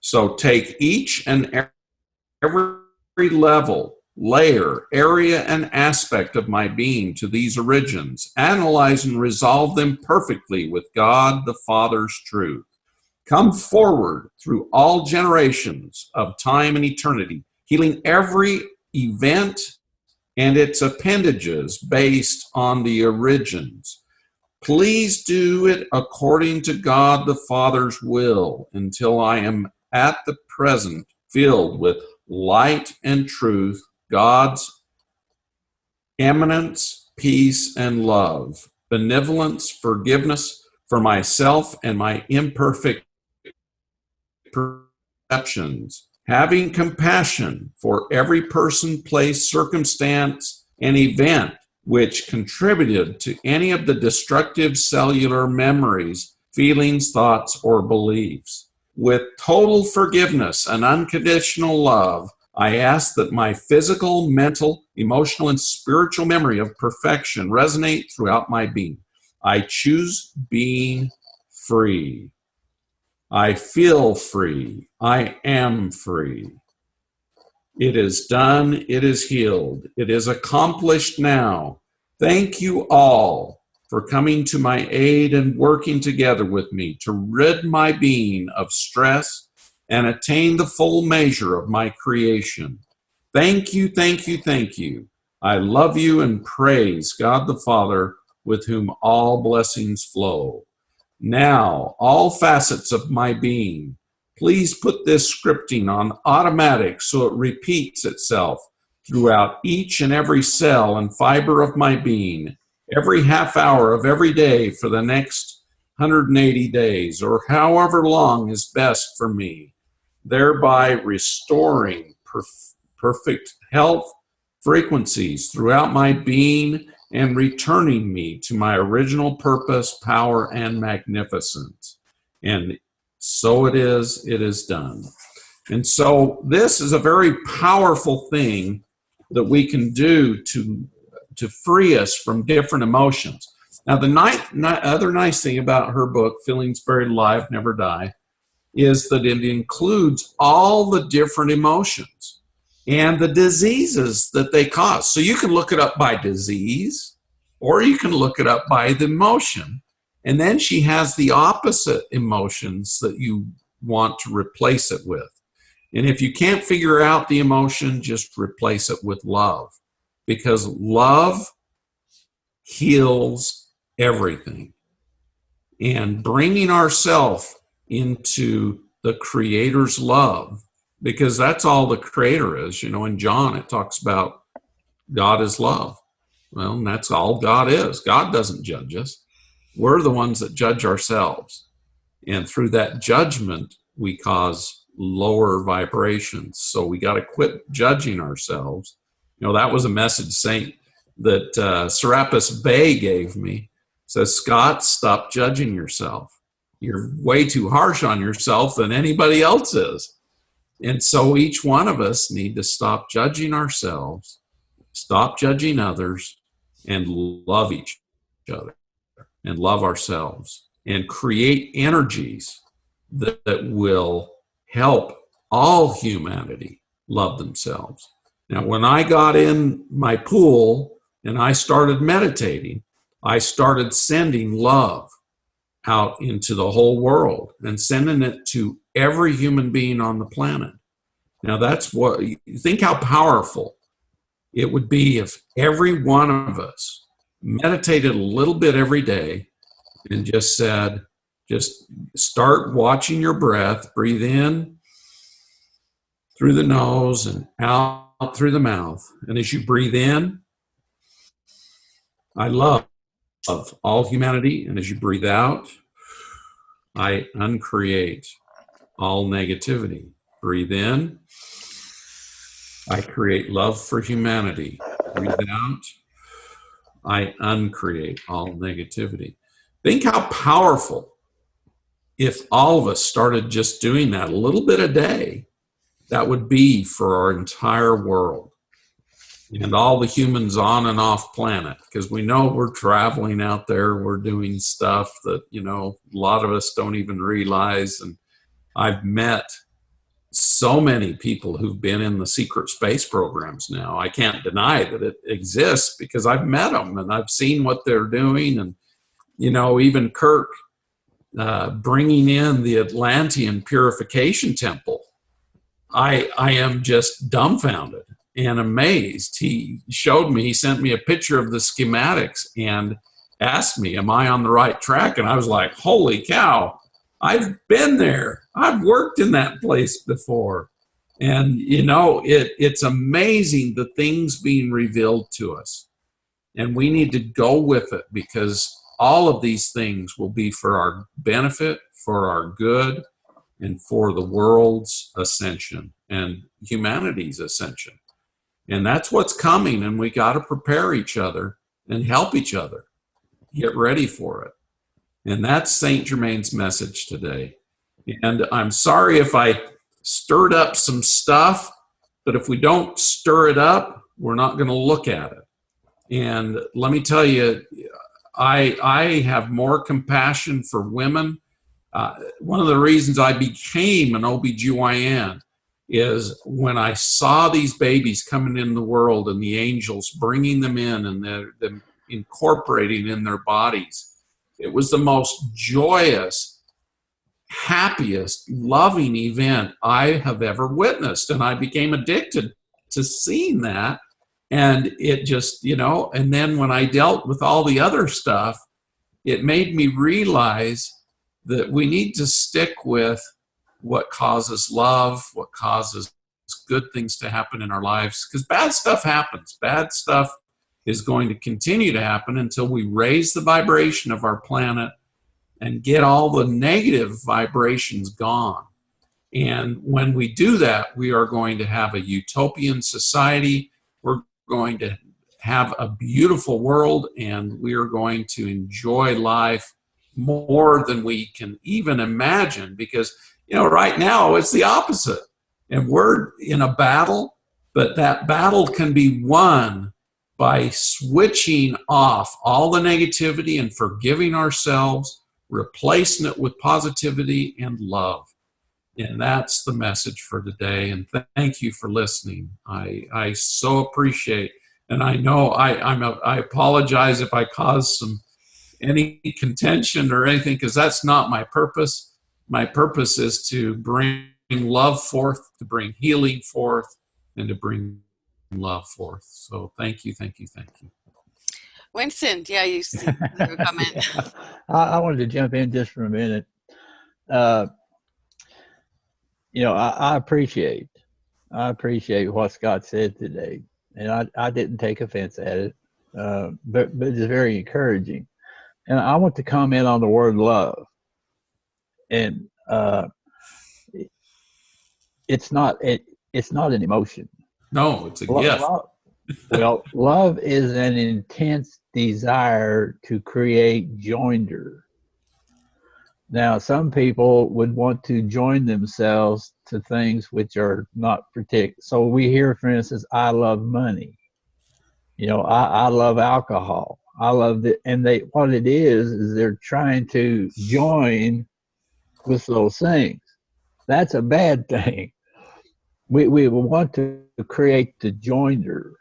Speaker 3: So take each and every level, layer, area, and aspect of my being to these origins, analyze and resolve them perfectly with God the Father's truth. Come forward through all generations of time and eternity, healing every event and its appendages based on the origins, Please do it according to God the Father's will until I am at the present filled with light and truth, God's eminence, peace, and love, benevolence, forgiveness for myself and my imperfect perceptions, having compassion for every person, place, circumstance, and event which contributed to any of the destructive cellular memories, feelings, thoughts, or beliefs. With total forgiveness and unconditional love, I ask that my physical, mental, emotional, and spiritual memory of perfection resonate throughout my being. I choose being free. I feel free. I am free. It is done. It is healed. It is accomplished now. Thank you all for coming to my aid and working together with me to rid my being of stress and attain the full measure of my creation. Thank you, thank you, thank you. I love you and praise God the Father, with whom all blessings flow. Now, all facets of my being, please put this scripting on automatic so it repeats itself throughout each and every cell and fiber of my being, every half hour of every day for the next 180 days, or however long is best for me, thereby restoring perfect health frequencies throughout my being and returning me to my original purpose, power, and magnificence. And so it is done. And so this is a very powerful thing that we can do to free us from different emotions. Now, the other nice thing about her book, Feelings Buried Alive, Never Die, is that it includes all the different emotions and the diseases that they cause. So you can look it up by disease, or you can look it up by the emotion. And then she has the opposite emotions that you want to replace it with. And if you can't figure out the emotion, just replace it with love, because love heals everything. And bringing ourselves into the Creator's love, because that's all the Creator is. You know, in John, it talks about God is love. Well, and that's all God is. God doesn't judge us. We're the ones that judge ourselves. And through that judgment, we cause lower vibrations. So we got to quit judging ourselves. You know, that was a message that Serapis Bey gave me. It says, Scott, stop judging yourself. You're way too harsh on yourself than anybody else is. And so each one of us need to stop judging ourselves, stop judging others, and love each other and love ourselves and create energies that will help all humanity love themselves. Now, when I got in my pool and I started meditating, I started sending love out into the whole world and sending it to every human being on the planet. Now, think how powerful it would be if every one of us meditated a little bit every day and just start watching your breath, breathe in through the nose and out through the mouth. And as you breathe in, I love all humanity. And as you breathe out, I uncreate all negativity. Breathe in, I create love for humanity. Breathe out, I uncreate all negativity. Think how powerful if all of us started just doing that a little bit a day, that would be for our entire world and all the humans on and off planet. Because we know we're traveling out there, we're doing stuff that, you know, a lot of us don't even realize. And I've met so many people who've been in the secret space programs now. I can't deny that it exists because I've met them and I've seen what they're doing. And, you know, even Kirk bringing in the Atlantean purification temple, I am just dumbfounded and amazed. He showed me, he sent me a picture of the schematics, and asked me, am I on the right track? And I was like, holy cow, I've been there. I've worked in that place before. And, you know, it's amazing the things being revealed to us. And we need to go with it, because all of these things will be for our benefit, for our good, and for the world's ascension and humanity's ascension. And that's what's coming, and we got to prepare each other and help each other get ready for it. And that's Saint Germain's message today. And I'm sorry if I stirred up some stuff, but if we don't stir it up, we're not going to look at it. And let me tell you, I have more compassion for women. One of the reasons I became an OBGYN is when I saw these babies coming in the world and the angels bringing them in and them incorporating in their bodies. It was the most joyous, happiest, loving event I have ever witnessed. And I became addicted to seeing that. And it just, you know, and then when I dealt with all the other stuff, it made me realize that we need to stick with what causes love, what causes good things to happen in our lives, because bad stuff happens. Bad stuff is going to continue to happen until we raise the vibration of our planet and get all the negative vibrations gone. And when we do that, we are going to have a utopian society. We're going to have a beautiful world, and we are going to enjoy life more than we can even imagine, because, you know, right now it's the opposite. And we're in a battle, but that battle can be won by switching off all the negativity and forgiving ourselves, replacing it with positivity and love. And that's the message for today. And thank you for listening. I so appreciate, and I know I apologize if I caused any contention or anything, because that's not my purpose. My purpose is to bring love forth, to bring healing forth, and to bring love forth. So thank you.
Speaker 1: Winston, yeah, you have a comment.
Speaker 2: Yeah. I wanted to jump in just for a minute. You know, I appreciate what Scott said today, and I didn't take offense at it, but it's very encouraging. And I want to comment on the word love, and it's not an emotion.
Speaker 3: No, it's a gift.
Speaker 2: Well, love is an intense desire to create joinder. Now, some people would want to join themselves to things which are not particular. So we hear, for instance, I love money. You know, I love alcohol. I love it. And what it is they're trying to join with those things. That's a bad thing. We want to create the joinder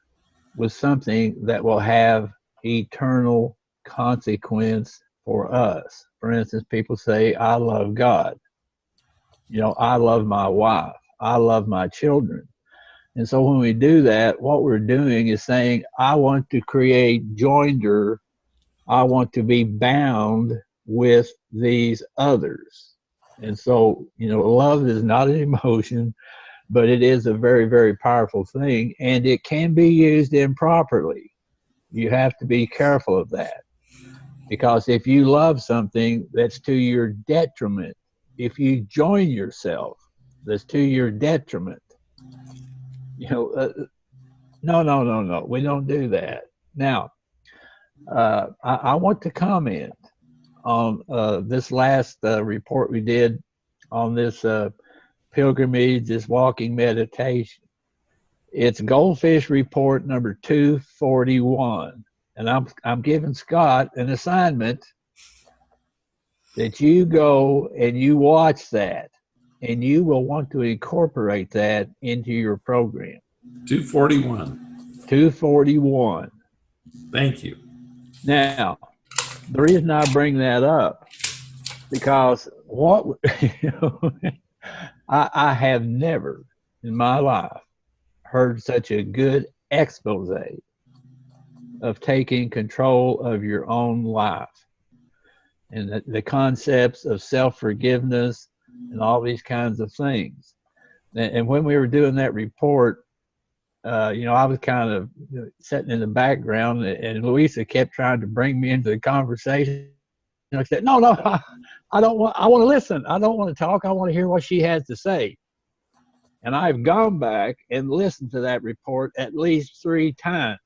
Speaker 2: with something that will have eternal consequence for us. For instance, people say, I love God. You know, I love my wife. I love my children. And so when we do that, what we're doing is saying, I want to create joinder. I want to be bound with these others. And so, you know, love is not an emotion, but it is a very, very powerful thing, and it can be used improperly. You have to be careful of that, because if you love something, that's to your detriment. If you join yourself, that's to your detriment. You know, no, we don't do that. Now, I want to comment on this last report we did on this pilgrimage, this walking meditation. It's GoldFish report number 241, and I'm giving Scott an assignment that you go and you watch that, and you will want to incorporate that into your program. 241.
Speaker 3: Thank you.
Speaker 2: Now, the reason I bring that up, because I have never in my life heard such a good expose of taking control of your own life, and the concepts of self-forgiveness and all these kinds of things. And when we were doing that report, I was kind of sitting in the background, and Louisa kept trying to bring me into the conversation. And I said, no, I don't want. I want to listen. I don't want to talk. I want to hear what she has to say. And I've gone back and listened to that report at least 3 times,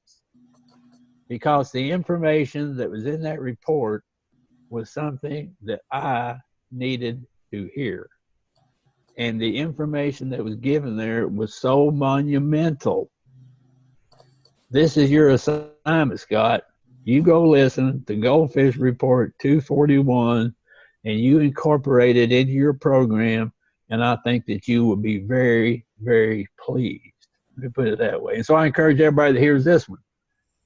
Speaker 2: because the information that was in that report was something that I needed to hear. And the information that was given there was so monumental. This is your assignment, Scott. You go listen to GoldFish Report 241, and you incorporate it into your program, and I think that you will be very, very pleased. Let me put it that way. And so I encourage everybody that hears this one,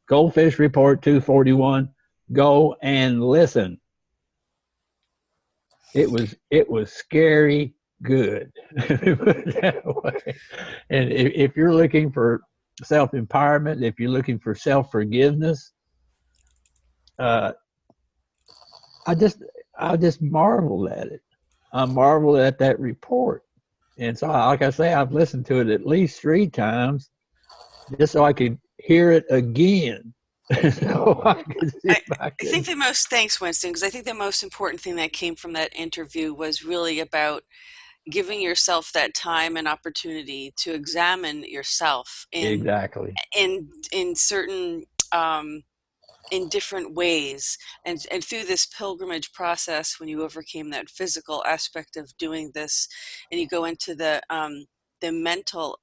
Speaker 2: GoldFish Report 241, go and listen. It was scary good. And if you're looking for self-empowerment, if you're looking for self-forgiveness, I just marveled at it. I marveled at that report. And so, like I say, I've listened to it at least 3 times just so I could hear it again. So I
Speaker 1: think the most, thanks, Winston, because I think the most important thing that came from that interview was really about giving yourself that time and opportunity to examine yourself in certain in different ways, and through this pilgrimage process, when you overcame that physical aspect of doing this, and you go into the mental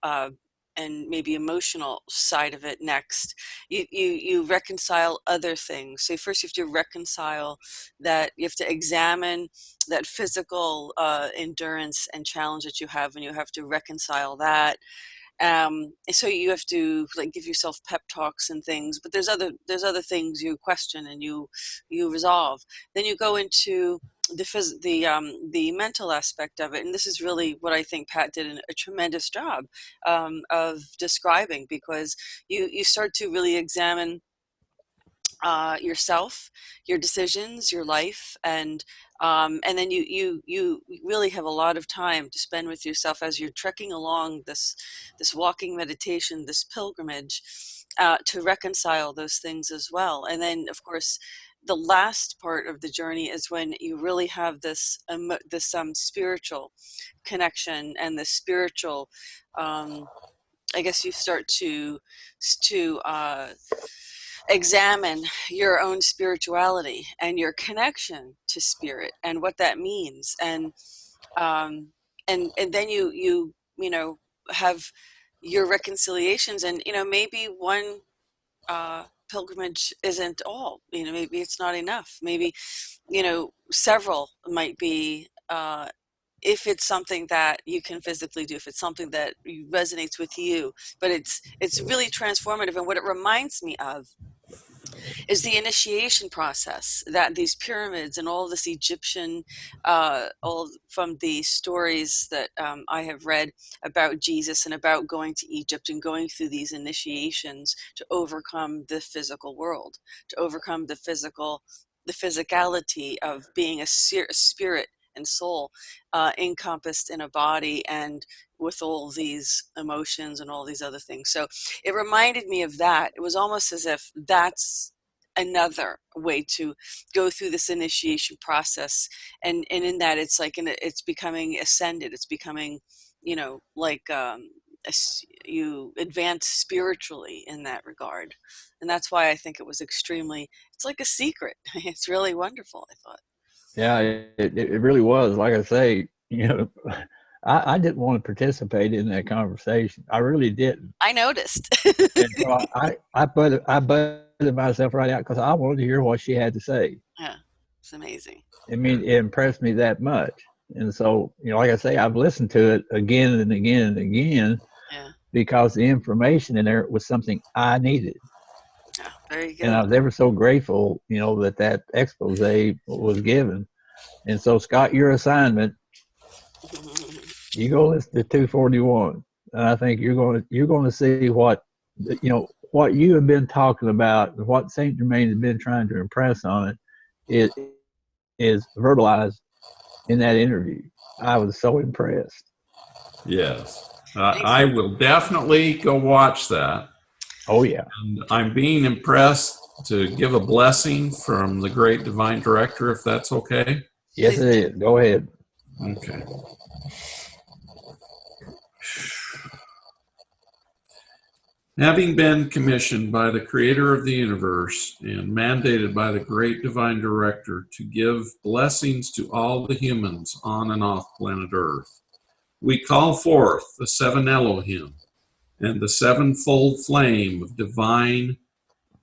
Speaker 1: and maybe emotional side of it next, you reconcile other things. So first you have to reconcile that, you have to examine that physical endurance and challenge that you have, and you have to reconcile that. So you have to give yourself pep talks and things, but there's other things you question and you resolve. Then you go into the mental aspect of it, and this is really what I think Pat did a tremendous job of describing, because you start to really examine yourself, your decisions, your life, and then you really have a lot of time to spend with yourself as you're trekking along this walking meditation, this pilgrimage, to reconcile those things as well. And then, of course, the last part of the journey is when you really have this spiritual connection and the spiritual. I guess you start to examine your own spirituality and your connection to spirit and what that means, and then you have your reconciliations, and maybe one pilgrimage isn't all, maybe it's not enough, maybe several might be, if it's something that you can physically do, if it's something that resonates with you. But it's really transformative, and what it reminds me of is the initiation process, that these pyramids and all this Egyptian, all from the stories that I have read about Jesus and about going to Egypt and going through these initiations to overcome the physical world, to overcome the physicality of being a spirit and soul encompassed in a body, and with all these emotions and all these other things. So it reminded me of that. It was almost as if that's another way to go through this initiation process, and in that it's it's becoming ascended, it's becoming you advance spiritually in that regard. And that's why I think it was it's like a secret. It's really wonderful, I thought.
Speaker 2: Yeah, it really was. Like I say, I didn't want to participate in that conversation. I really didn't.
Speaker 1: I noticed.
Speaker 2: And so I butted myself right out because I wanted to hear what she had to say.
Speaker 1: Yeah, it's amazing.
Speaker 2: I mean, it impressed me that much. And so, like I say, I've listened to it again and again and again, because the information in there was something I needed.
Speaker 1: Yeah, very good.
Speaker 2: And I was ever so grateful, that expose was given. And so, Scott, your assignment, you go listen to 241, and I think you're going to see what what you have been talking about, what Saint Germain has been trying to impress on it, is verbalized in that interview. I was so impressed.
Speaker 3: Yes. I will definitely go watch that.
Speaker 2: Oh, yeah.
Speaker 3: And I'm being impressed to give a blessing from the great divine director, if that's okay.
Speaker 2: Yes, it is. Go ahead.
Speaker 3: Okay. Having been commissioned by the creator of the universe and mandated by the great divine director to give blessings to all the humans on and off planet Earth, we call forth the seven Elohim and the sevenfold flame of divine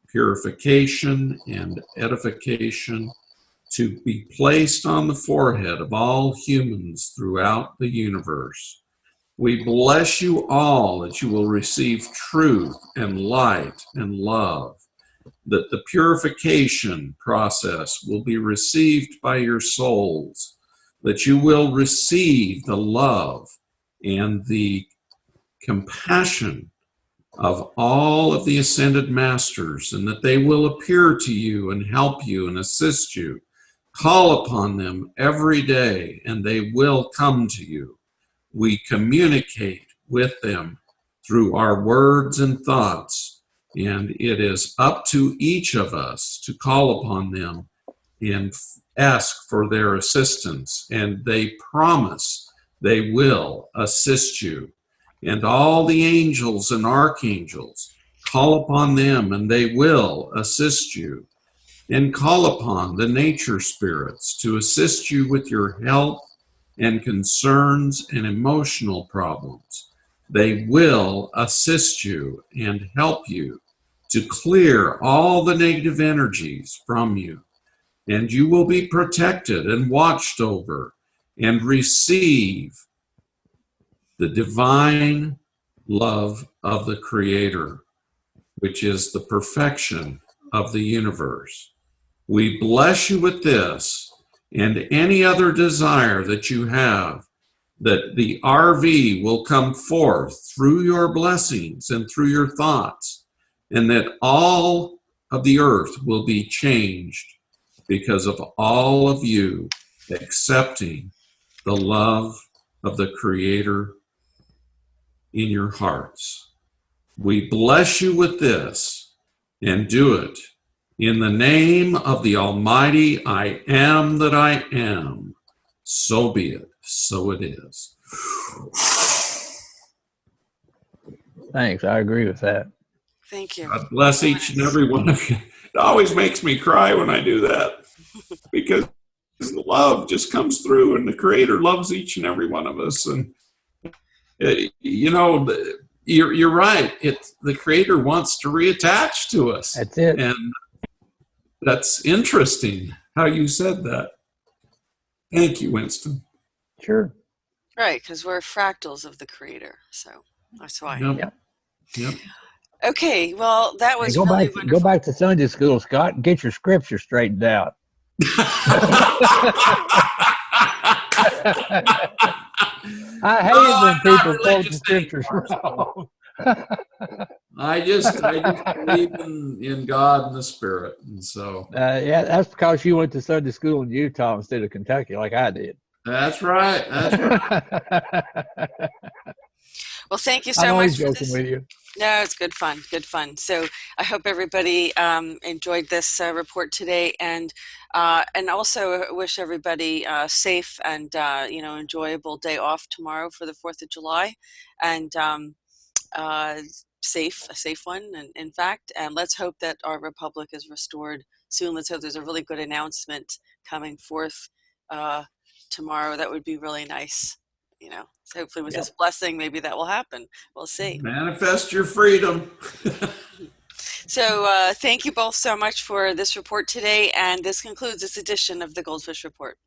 Speaker 3: purification and edification to be placed on the forehead of all humans throughout the universe. We bless you all that you will receive truth and light and love, that the purification process will be received by your souls, that you will receive the love and the compassion of all of the ascended masters, and that they will appear to you and help you and assist you. Call upon them every day, and they will come to you. We communicate with them through our words and thoughts, and it is up to each of us to call upon them and ask for their assistance, and they promise they will assist you. And all the angels and archangels, call upon them and they will assist you. And call upon the nature spirits to assist you with your health and concerns and emotional problems. They will assist you and help you to clear all the negative energies from you. And you will be protected and watched over and receive the divine love of the Creator, which is the perfection of the universe. We bless you with this and any other desire that you have, that the RV will come forth through your blessings and through your thoughts, and that all of the earth will be changed because of all of you accepting the love of the Creator in your hearts. We bless you with this and do it in the name of the Almighty I Am that I Am. So be it. So it is.
Speaker 2: Thanks. I agree with that.
Speaker 1: Thank you.
Speaker 3: God bless each and every one of you. It always makes me cry when I do that, because the love just comes through, and the Creator loves each and every one of us. And you know, you're right. The Creator wants to reattach to us.
Speaker 2: That's it.
Speaker 3: And that's interesting how you said that. Thank you, Winston.
Speaker 2: Sure.
Speaker 1: Right, because we're fractals of the Creator, so that's why.
Speaker 3: Yep.
Speaker 1: Okay, well, that was
Speaker 2: Hey,
Speaker 1: really wonderful.
Speaker 2: Go back to Sunday school, Scott, and get your scripture straightened out. I hate when people quote the scriptures wrong.
Speaker 3: I just believe in God and the Spirit, and so
Speaker 2: yeah, that's because you went to Sunday school in Utah instead of Kentucky, like I did.
Speaker 3: That's right.
Speaker 1: Well, thank you so
Speaker 2: I'm always
Speaker 1: much for
Speaker 2: joking
Speaker 1: this.
Speaker 2: with you.
Speaker 1: No, it's good fun. So I hope everybody enjoyed this report today, and also wish everybody safe and enjoyable day off tomorrow for the 4th of July, and a safe one, in fact. And let's hope that our republic is restored soon. Let's hope there's a really good announcement coming forth tomorrow. That would be really nice. So hopefully with this blessing, maybe that will happen. We'll see.
Speaker 3: Manifest your freedom.
Speaker 1: So thank you both so much for this report today. And this concludes this edition of the GoldFish Report.